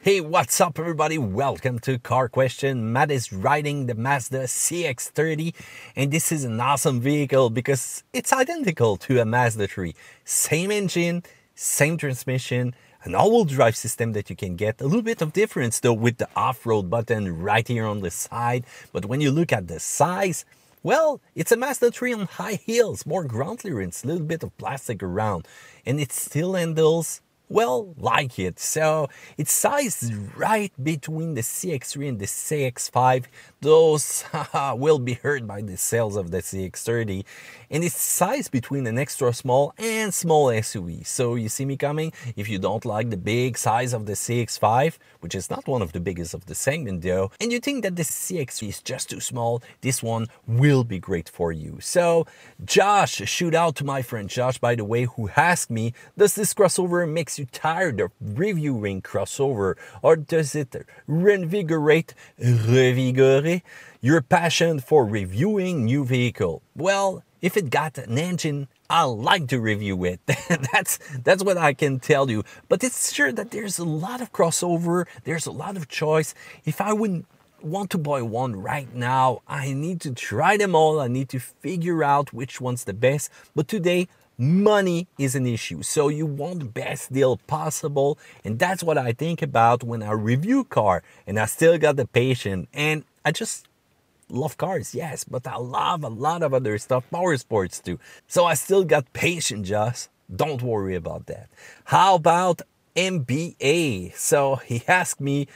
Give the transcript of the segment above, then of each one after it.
Hey, what's up everybody? Welcome to Car Question. Matt is riding the Mazda CX-30 and this is an awesome vehicle because it's identical to a Mazda 3. Same engine, same transmission, an all-wheel drive system that you can get. A little bit of difference though with the off-road button right here on the side. But when you look at the size, well, it's a Mazda 3 on high heels, more ground clearance, a little bit of plastic around, and it still handles well, like it. So it's sized right between the CX-3 and the CX-5. Those will be hurt by the sales of the CX-30. And it's sized between an extra small and small SUV. So you see me coming? If you don't like the big size of the CX-5, which is not one of the biggest of the segment though, and you think that the CX-3 is just too small, this one will be great for you. So Josh, shout out to my friend Josh, by the way, who asked me, does this crossover makes you tired of reviewing crossover, or does it revigorate your passion for reviewing new vehicle? Well, if it got an engine, I like to review it. that's what I can tell you. But it's sure that there's a lot of crossover, there's a lot of choice. If I wouldn't want to buy one right now, I need to try them all. I need to figure out which one's the best. But today, money is an issue, so you want the best deal possible, and that's what I think about when I review car. And I still got the patience, and I just love cars, yes, but I love a lot of other stuff, power sports too. So I still got patience, just don't worry about that. How about MBA? So he asked me,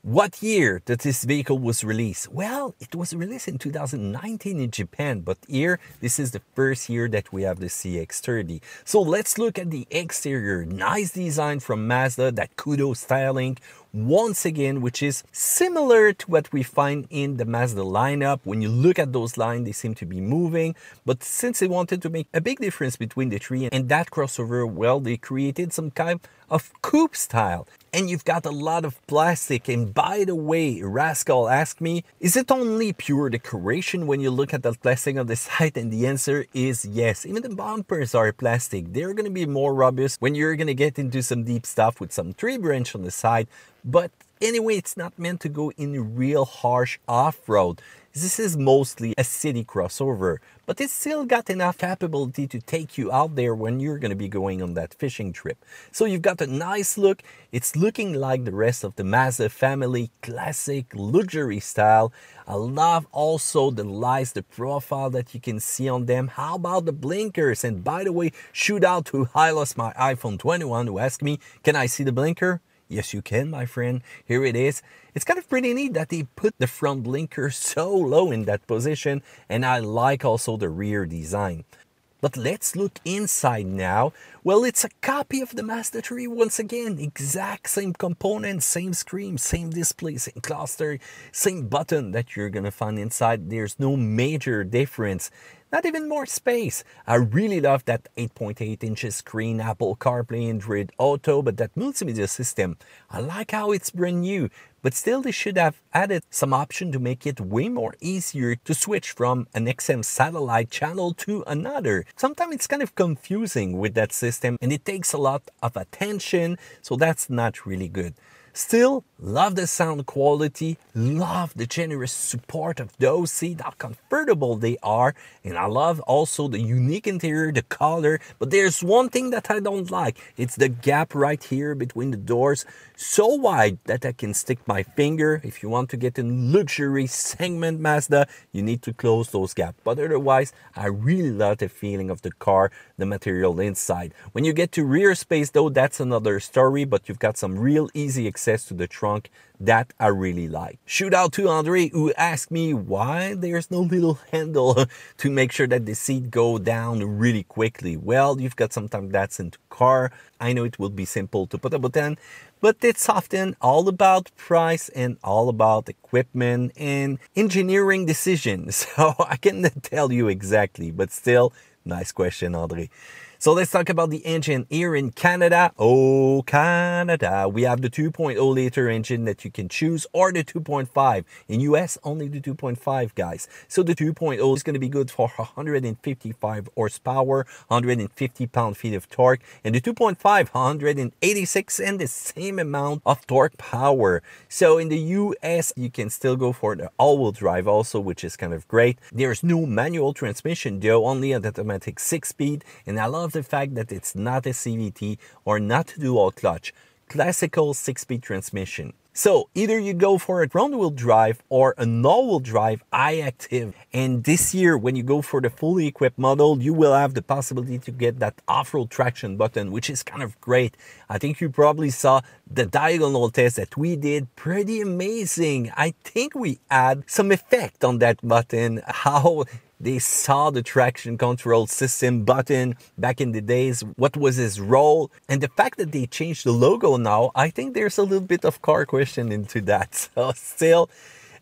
what year that this vehicle was released? Well, it was released in 2019 in Japan, but here, this is the first year that we have the CX-30. So let's look at the exterior. Nice design from Mazda, that kudo styling, once again, which is similar to what we find in the Mazda lineup. When you look at those lines, they seem to be moving, but since they wanted to make a big difference between the three and that crossover, well, they created some kind of coupe style. And you've got a lot of plastic. And by the way, Rascal asked me, is it only pure decoration when you look at the plastic on the side? And the answer is yes. Even the bumpers are plastic. They're going to be more robust when you're going to get into some deep stuff with some tree branch on the side. But anyway, it's not meant to go in real harsh off-road. This is mostly a city crossover, but it's still got enough capability to take you out there when you're going to be going on that fishing trip. So you've got a nice look. It's looking like the rest of the Mazda family, classic luxury style. I love also the lights, the profile that you can see on them. How about the blinkers? And by the way, shout out to I lost my iPhone 21 who asked me, can I see the blinker? Yes, you can, my friend. Here it is. It's kind of pretty neat that they put the front blinker so low in that position, and I like also the rear design. But let's look inside now. Well, it's a copy of the Mazda 3 once again. Exact same components, same screen, same display, same cluster, same button that you're gonna find inside. There's no major difference. Not even more space. I really love that 8.8 inches screen, Apple CarPlay, Android Auto, but that multimedia system, I like how it's brand new. But still, they should have added some option to make it way more easier to switch from an XM satellite channel to another. Sometimes it's kind of confusing with that system and it takes a lot of attention, so that's not really good. Still, love the sound quality, love the generous support of those seats, how comfortable they are, and I love also the unique interior, the color. But there's one thing that I don't like. It's the gap right here between the doors, so wide that I can stick my finger. If you want to get in luxury segment Mazda, you need to close those gaps. But otherwise, I really love the feeling of the car, the material inside. When you get to rear space though, that's another story, but you've got some real easy access to the trunk that I really like. Shout out to Andre who asked me why there's no little handle to make sure that the seat go down really quickly. Well, you've got sometimes that's into car. I know it will be simple to put a button, but it's often all about price and all about equipment and engineering decisions. So I can't tell you exactly, but still, nice question, Andre. So let's talk about the engine here in Canada. Oh, Canada. We have the 2.0 liter engine that you can choose, or the 2.5. In US, only the 2.5, guys. So the 2.0 is going to be good for 155 horsepower, 150 pound-feet of torque, and the 2.5, 186, and the same amount of torque power. So in the US, you can still go for the all-wheel drive also, which is kind of great. There's no manual transmission though, only an automatic 6-speed, and I love the fact that it's not a CVT or not a dual clutch. Classical 6-speed transmission. So either you go for a front-wheel drive or an all-wheel drive iActive. And this year, when you go for the fully equipped model, you will have the possibility to get that off-road traction button, which is kind of great. I think you probably saw the diagonal test that we did. Pretty amazing. I think we had some effect on that button, how they saw the traction control system button back in the days, what was his role, and the fact that they changed the logo now, I think there's a little bit of car question into that. So still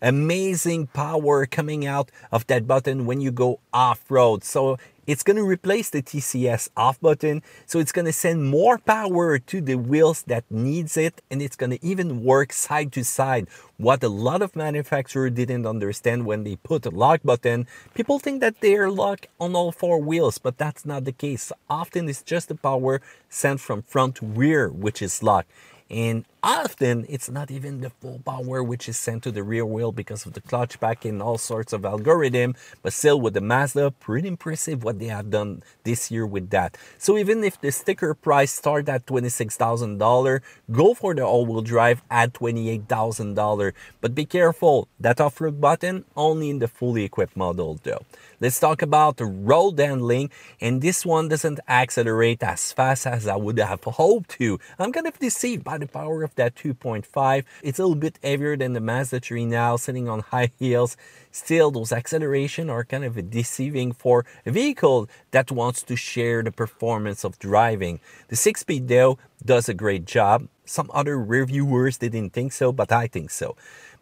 amazing power coming out of that button when you go off-road. So it's going to replace the TCS off button, so it's going to send more power to the wheels that needs it, and it's going to even work side to side. What a lot of manufacturers didn't understand when they put a lock button, people think that they're locked on all four wheels, but that's not the case. Often it's just the power sent from front to rear which is locked. And often it's not even the full power which is sent to the rear wheel because of the clutch pack and all sorts of algorithm. But still, with the Mazda, pretty impressive what they have done this year with that. So even if the sticker price starts at $26,000, go for the all-wheel drive at $28,000. But be careful, that off-road button only in the fully equipped model though. Let's talk about the road handling, and this one doesn't accelerate as fast as I would have hoped to. I'm kind of deceived by the power of that 2.5. It's a little bit heavier than the Mazda 3 now, sitting on high heels. Still, those acceleration are kind of deceiving for a vehicle that wants to share the performance of driving. The 6-speed though does a great job. Some other reviewers didn't think so, but I think so.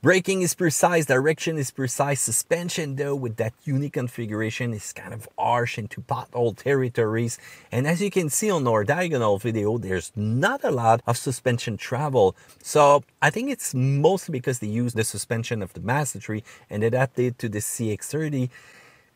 Braking is precise, direction is precise, suspension though with that unique configuration is kind of harsh into pothole territories. And as you can see on our diagonal video, there's not a lot of suspension travel. So I think it's mostly because they use the suspension of the Mazda 3 and adapted to the CX-30.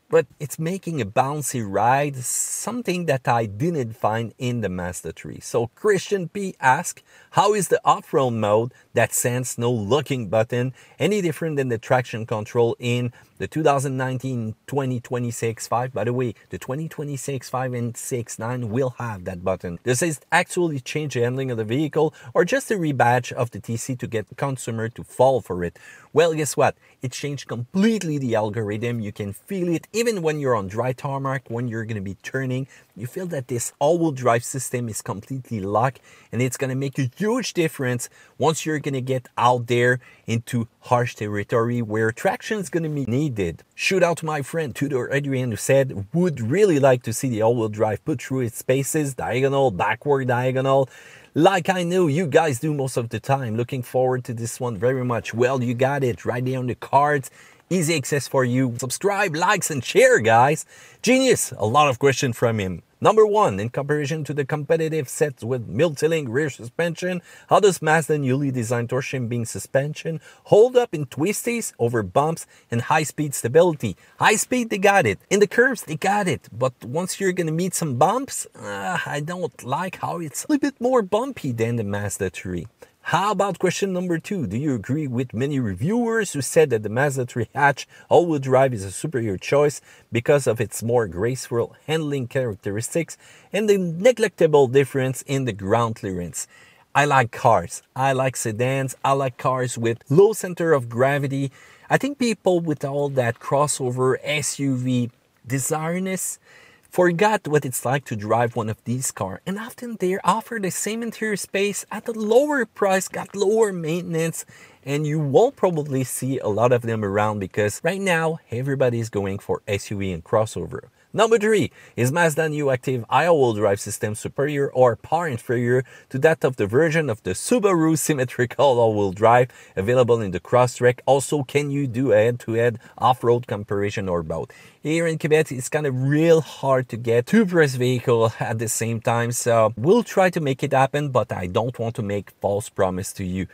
But it's making a bouncy ride, something that I didn't find in the Mazda 3. So Christian P asks, how is the off-road mode that sends no looking button any different than the traction control in the 2019-2020 CX-5? By the way, the 2020 CX-5 and CX-9 will have that button. Does it actually change the handling of the vehicle or just a rebadge of the TC to get the consumer to fall for it? Well, guess what? It changed completely the algorithm. You can feel it even when you're on dry tarmac, when you're going to be turning. You feel that this all-wheel drive system is completely locked, and it's going to make a huge difference once you're going to get out there into harsh territory where traction is going to be needed. Shout out to my friend Tudor Adrian, who said would really like to see the all-wheel drive put through its spaces, diagonal, backward diagonal, like I know you guys do most of the time. Looking forward to this one very much. Well, you got it right there on the cards. Easy access for you. Subscribe, likes, and share, guys. Genius. A lot of questions from him. Number one, in comparison to the competitive sets with multi-link rear suspension, how does Mazda newly designed torsion beam suspension hold up in twisties, over bumps, and high-speed stability? High speed, they got it. In the curves, they got it. But once you're going to meet some bumps, I don't like how it's a little bit more bumpy than the Mazda 3. How about question number two? Do you agree with many reviewers who said that the Mazda 3 hatch all-wheel drive is a superior choice because of its more graceful handling characteristics and the neglectable difference in the ground clearance? I like cars. I like sedans. I like cars with low center of gravity. I think people with all that crossover SUV desireness forgot what it's like to drive one of these cars, and often they offer the same interior space at a lower price, got lower maintenance, and you won't probably see a lot of them around because right now everybody's going for SUV and crossover. Number 3, is Mazda new active all-wheel drive system superior or far inferior to that of the version of the Subaru symmetrical all-wheel drive available in the Crosstrek? Also, can you do a head-to-head off-road comparison or both? Here in Quebec, it's kind of real hard to get two press vehicles at the same time, so we'll try to make it happen, but I don't want to make false promise to you.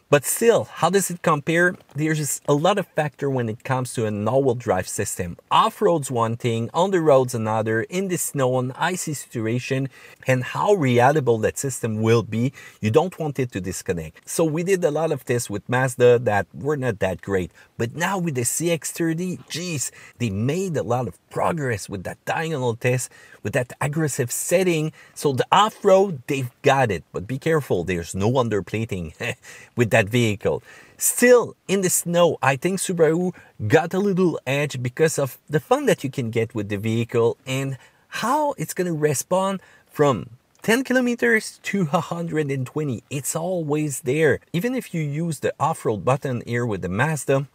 But still, how does it compare? There's just a lot of factor when it comes to an all-wheel drive system. Off-road's one thing, on the road's another, in the snow and icy situation, and how reliable that system will be, you don't want it to disconnect. So we did a lot of this with Mazda that were not that great. But now with the CX-30, geez, they made a lot of progress with that diagonal test, with that aggressive setting. So the off-road, they've got it. But be careful, there's no underplating with that vehicle. Still, in the snow, I think Subaru got a little edge because of the fun that you can get with the vehicle and how it's going to respond from 10 kilometers to 120. It's always there. Even if you use the off-road button here with the Mazda,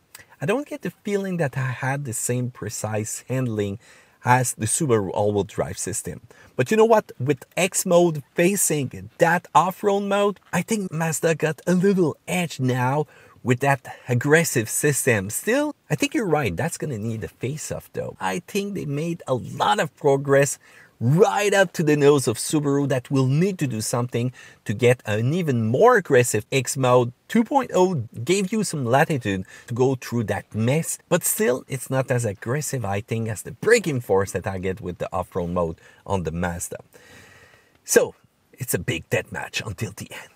I don't get the feeling that I had the same precise handling as the Subaru all-wheel drive system. But you know what? With X mode facing that off-road mode, I think Mazda got a little edge now with that aggressive system. Still, I think you're right. That's going to need a face-off though. I think they made a lot of progress right up to the nose of Subaru that will need to do something to get an even more aggressive X mode. 2.0 gave you some latitude to go through that mess, but still it's not as aggressive, I think, as the braking force that I get with the off-road mode on the Mazda. So it's a big death match until the end.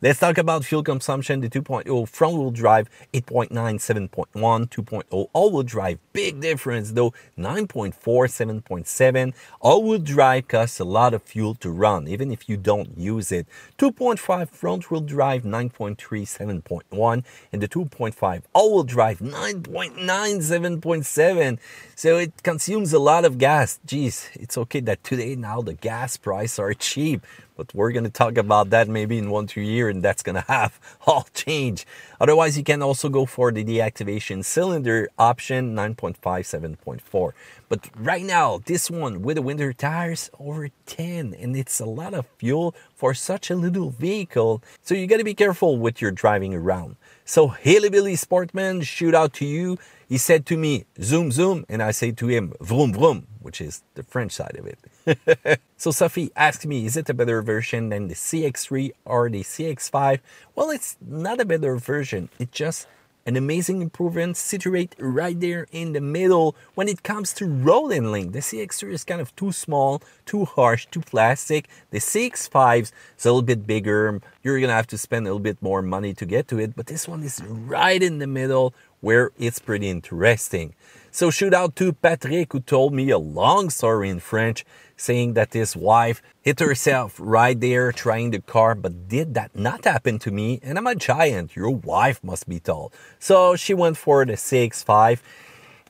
Let's talk about fuel consumption. The 2.0 front-wheel drive, 8.9, 7.1, 2.0 all-wheel drive, big difference though, 9.4, 7.7. All-wheel drive costs a lot of fuel to run, even if you don't use it. 2.5 front-wheel drive, 9.3, 7.1, and the 2.5 all-wheel drive, 9.9, 7.7. So it consumes a lot of gas. Geez, it's okay that today now the gas prices are cheap, but we're going to talk about that maybe in 1-2 years, and that's going to have all change. Otherwise, you can also go for the deactivation cylinder option, 9.5, 7.4. But right now, this one with the winter tires, over 10, and it's a lot of fuel for such a little vehicle. So you got to be careful with your driving around. So Haley Billy Sportman, shoot out to you. He said to me, zoom, zoom, and I say to him, vroom, vroom, which is the French side of it. So Sophie asked me, is it a better version than the CX-3 or the CX-5? Well, it's not a better version. It's just an amazing improvement situated right there in the middle when it comes to road handling. The CX-3 is kind of too small, too harsh, too plastic. The CX-5 is a little bit bigger. You're going to have to spend a little bit more money to get to it. But this one is right in the middle where it's pretty interesting. So shout out to Patrick, who told me a long story in French, saying that his wife hit herself right there trying the car, but did that not happen to me? And I'm a giant, your wife must be tall. So she went for the CX-5,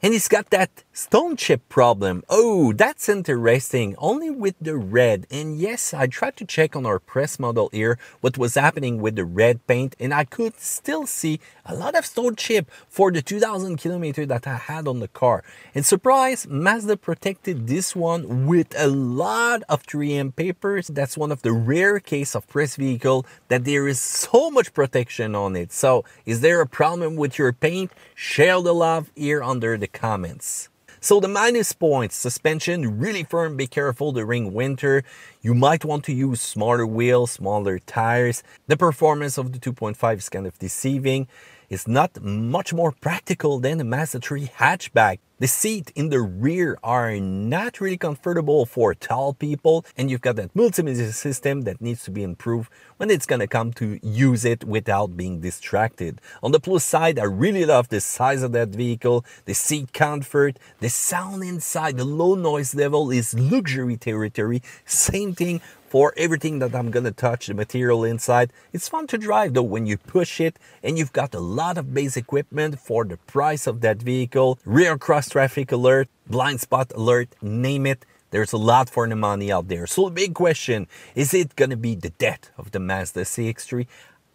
and he's got that stone chip problem. Oh, that's interesting, only with the red. And yes, I tried to check on our press model here what was happening with the red paint, and I could still see a lot of stone chip for the 2,000 kilometers that I had on the car. And surprise, Mazda protected this one with a lot of 3M papers. That's one of the rare case of press vehicle that there is so much protection on it. So is there a problem with your paint? Share the love here under the comments. So the minus points: suspension really firm, be careful during winter. You might want to use smaller wheels, smaller tires. The performance of the 2.5 is kind of deceiving. It's not much more practical than a Mazda 3 hatchback. The seat in the rear are not really comfortable for tall people, and you've got that multimedia system that needs to be improved when it's gonna come to use it without being distracted. On the plus side, I really love the size of that vehicle, the seat comfort, the sound inside, the low noise level is luxury territory. Same thing for everything that I'm gonna touch, the material inside. It's fun to drive though when you push it, and you've got a lot of base equipment for the price of that vehicle. Rear cross traffic alert, blind spot alert, name it. There's a lot for the money out there. So the big question, is it gonna be the death of the Mazda CX-3?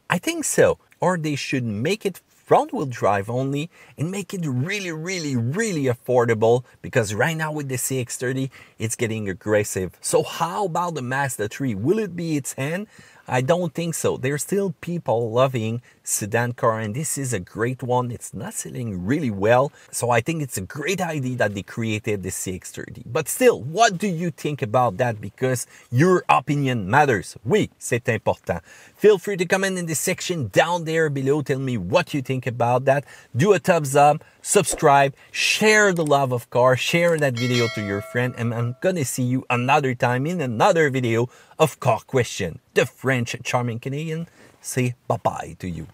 I think so, or they should make it front-wheel drive only and make it really, really, really affordable, because right now with the CX-30, it's getting aggressive. So how about the Mazda 3? Will it be its hand? I don't think so. There's still people loving sedan car, and this is a great one. It's not selling really well, so I think it's a great idea that they created the CX-30. But still, what do you think about that? Because your opinion matters. Oui, c'est important. Feel free to comment in the section down there below. Tell me what you think about that. Do a thumbs up, subscribe, share the love of cars, share that video to your friend, and I'm gonna see you another time in another video of Car Question. The French charming Canadian say bye-bye to you.